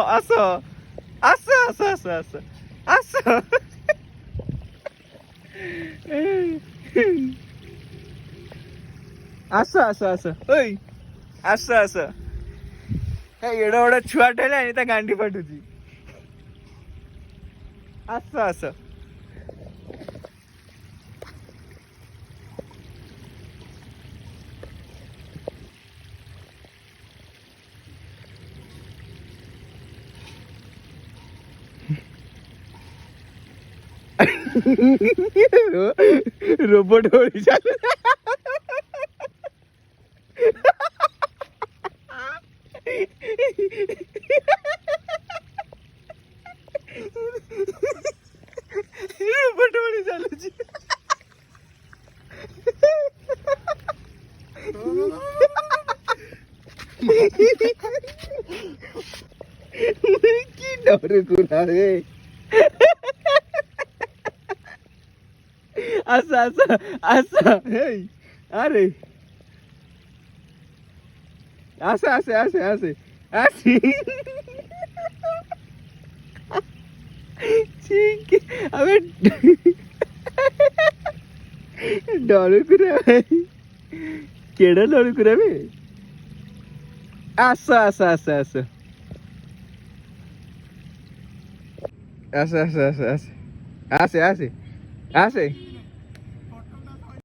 असं असं असं असं असं असं असं असं असं ओय असं असं एवढा एवढा छुआ ठेवला आणि त्या गांडी पाठवची असं असं रोबोट होळी चालू रोबोट होळी चालूची की डर कुणा रे असं असं असं अरे असं असं असं असं असे ठीक आहे अबे डॉलर कुरा केडं डॉलर कुरा बे असं असं असं असं असं असं असं असं असे असे असे